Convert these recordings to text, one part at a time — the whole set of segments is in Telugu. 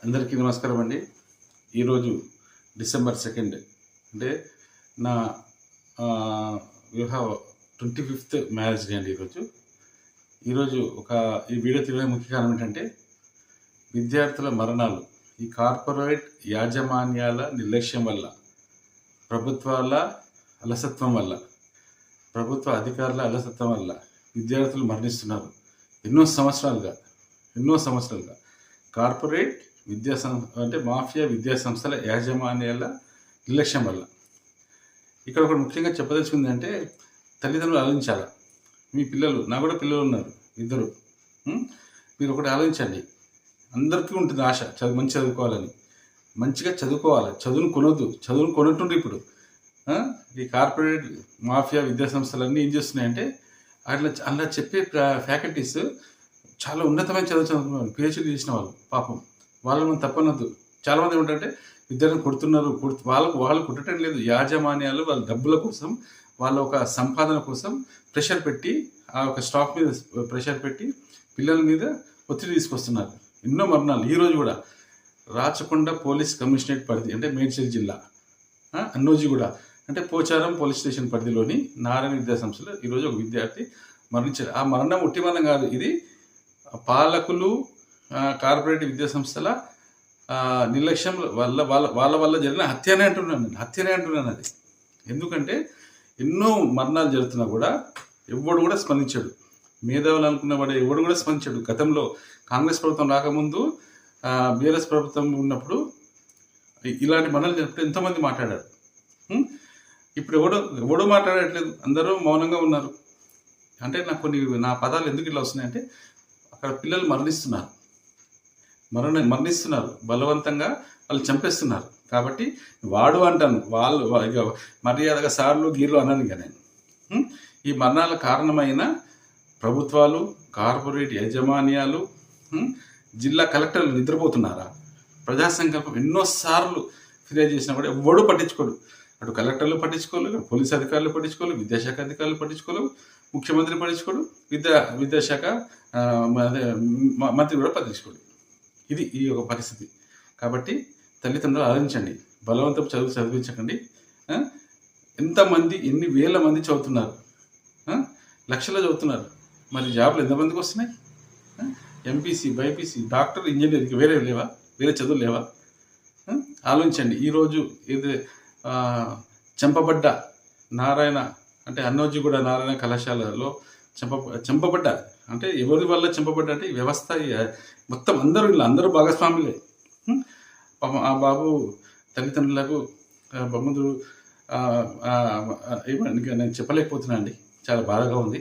అందరికీ నమస్కారం అండి. ఈరోజు డిసెంబర్ 2 అంటే నా వివాహ 25th మ్యారేజ్ డే అండి. ఈరోజు ఈ వీడియో తీయడానికి ముఖ్య కారణం ఏంటంటే విద్యార్థుల మరణాలు ఈ కార్పొరేట్ యాజమాన్యాల నిర్లక్ష్యం వల్ల, ప్రభుత్వాల అలసత్వం వల్ల, ప్రభుత్వ అధికారుల అలసత్వం వల్ల విద్యార్థులు మరణిస్తున్నారు. ఎన్నో సంవత్సరాలుగా కార్పొరేట్ మాఫియా విద్యా సంస్థల యాజమాన్యాల నిర్లక్ష్యం వల్ల. ఇక్కడ ఒకటి ముఖ్యంగా చెప్పదలుచుకుంది అంటే తల్లిదండ్రులు ఆలోచించాలి. మీ పిల్లలు, నాకు కూడా పిల్లలు ఉన్నారు, ఇద్దరు. మీరు ఒకటి ఆలోచించండి. అందరికీ ఉంటుంది ఆశ, మంచి చదువుకోవాలని. మంచిగా చదువుకోవాలి, చదువును కొనట్టుండ్రు. ఇప్పుడు ఈ కార్పొరేట్ మాఫియా విద్యా సంస్థలన్నీ ఏం చేస్తున్నాయంటే అలా చెప్పే ఫ్యాకల్టీస్ చాలా ఉన్నతమైన చదువుతున్నారు, పిహెచ్డీ చేసిన వాళ్ళు. పాపం వాళ్ళు మనం తప్పనొద్దు. చాలామంది ఏమిటంటే విద్యార్థులను కొడుతున్నారు. వాళ్ళు కుట్టడం లేదు. యాజమాన్యాలు వాళ్ళ డబ్బుల కోసం, వాళ్ళ ఒక సంపాదన కోసం ప్రెషర్ పెట్టి, ఆ ఒక స్టాక్ మీద ప్రెషర్ పెట్టి పిల్లల మీద ఒత్తిడి తీసుకొస్తున్నారు. ఎన్నో మరణాలు. ఈరోజు కూడా రాచకొండ పోలీస్ కమిషనరేట్ పరిధి అంటే మేడ్చల్ జిల్లా అన్నోజిగూడ అంటే పోచారం పోలీస్ స్టేషన్ పరిధిలోని నారాయణ విద్యా సంస్థలో ఈరోజు ఒక విద్యార్థి మరణించారు. ఆ మరణం ఉట్టి మరణం కాదు, ఇది పాలకులు, కార్పొరేట్ విద్యా సంస్థల నిర్లక్ష్యం వల్ల జరిగిన హత్యనే అంటున్నాను. అది ఎందుకంటే ఎన్నో మరణాలు జరుగుతున్నా కూడా ఎవడు కూడా స్పందించాడు. మేధావులు అనుకున్నవాడు ఎవడు కూడా స్పందించాడు. గతంలో కాంగ్రెస్ ప్రభుత్వం రాకముందు, బీఆర్ఎస్ ప్రభుత్వం ఉన్నప్పుడు ఇలాంటి మరణాలు జరిగినప్పుడు ఎంతోమంది మాట్లాడారు. ఇప్పుడు ఎవడో మాట్లాడట్లేదు, అందరూ మౌనంగా ఉన్నారు. అంటే నాకు నా పదాలు ఎందుకు ఇట్లా వస్తున్నాయంటే అక్కడ పిల్లలు మరణిస్తున్నారు బలవంతంగా, వాళ్ళు చంపేస్తున్నారు. కాబట్టి వాడు అంటాను, వాళ్ళు మర్యాదగా సార్లు గీర్లు అన్నాను. ఇక నేను ఈ మరణాల కారణమైన ప్రభుత్వాలు, కార్పొరేట్ యాజమాన్యాలు, జిల్లా కలెక్టర్లు నిద్రపోతున్నారా? ప్రజా సంకల్పం ఎన్నోసార్లు ఫిర్యాదు చేసినా కూడా ఎవడూ పట్టించుకోడు. అటు కలెక్టర్లు పట్టించుకోలేదు, పోలీసు అధికారులు పట్టించుకోలేదు, విద్యాశాఖ అధికారులు పట్టించుకోలేదు, ముఖ్యమంత్రి పట్టించుకోడు, విద్యాశాఖ మంత్రి కూడా పట్టించుకోడు. ఇది ఈ యొక్క పరిస్థితి. కాబట్టి తల్లిదండ్రులు ఆలోచించండి. బలవంతపు చదివించకండి. ఎంతమంది, ఎన్ని వేల మంది చదువుతున్నారు, లక్షల్లో చదువుతున్నారు. మరి జాబ్లు ఎంతమందికి వస్తున్నాయి? ఎంపీసీ, బైపీసీ, డాక్టర్, ఇంజనీరింగ్ వేరే చదువులు లేవా? ఆలోచించండి. ఈరోజు ఏది చంపబడ్డ నారాయణ అంటే అన్నోజిగూడ నారాయణ కళాశాలలో చంపబడ్డ అంటే ఎవరి వల్ల చంపబడ్డా అంటే వ్యవస్థ మొత్తం అందరూ భాగస్వాములే. ఆ బాబు తల్లిదండ్రులకు ముందు నేను చెప్పలేకపోతున్నా అండి. చాలా బాధగా ఉంది.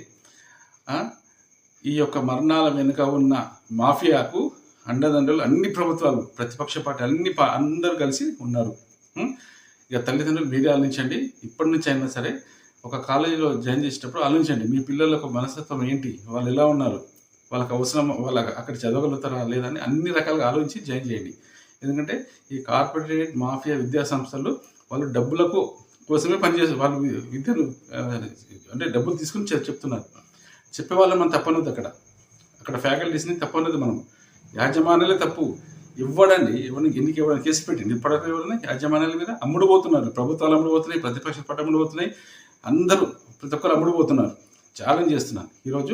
ఈ యొక్క మరణాల వెనుక ఉన్న మాఫియాకు అండదండలు అన్ని ప్రభుత్వాలు, ప్రతిపక్ష పార్టీ అందరూ కలిసి ఉన్నారు. ఇక తల్లిదండ్రులు మీరే ఆలోచించండి. ఇప్పటి నుంచి అయినా సరే ఒక కాలేజీలో జాయిన్ చేసేటప్పుడు ఆలోచించండి, మీ పిల్లలకు మనస్తత్వం ఏంటి, వాళ్ళు ఎలా ఉన్నారు, వాళ్ళకి అవసరం, వాళ్ళకి అక్కడ చదవగలుగుతారా లేదని అన్ని రకాలుగా ఆలోచించి జాయిన్ చేయండి. ఎందుకంటే ఈ కార్పొరేట్ మాఫియా విద్యా సంస్థలు వాళ్ళు డబ్బులకు కోసమే పనిచేస్తారు. వాళ్ళు విద్యను అంటే డబ్బులు తీసుకుని చెప్తున్నారు. చెప్పేవాళ్ళని మనం తప్పనొద్దు. అక్కడ ఫ్యాకల్టీస్ని తప్పనొద్దు. మనం యాజమాన్యాలే తప్పు. ఎవరిని కేసు పెట్టింది ఇప్పటికీ ఎవరిని యాజమాన్యాల మీద అమ్ముడుపోతున్నారు. ప్రభుత్వాలు అమ్ముడుపోతున్నాయి, ప్రతిపక్ష పార్టీ అమ్ముడుపోతున్నాయి, అందరూ ప్రతి ఒక్కరు అమ్ముడుపోతున్నారు, ఛాలెంజ్ చేస్తున్నాను. ఈరోజు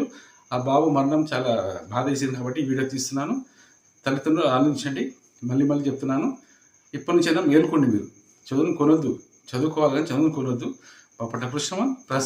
ఆ బాబు మరణం చాలా బాధ వేసింది కాబట్టి ఈ వీడియో తీస్తున్నాను. తల్లిదండ్రులు ఆలోచించండి. మళ్ళీ చెప్తున్నాను, ఇప్పటి నుంచైనా మేలుకోండి. మీరు చదువుకోవాలని చదువును కొనొద్దు. పట్టకృష్ణ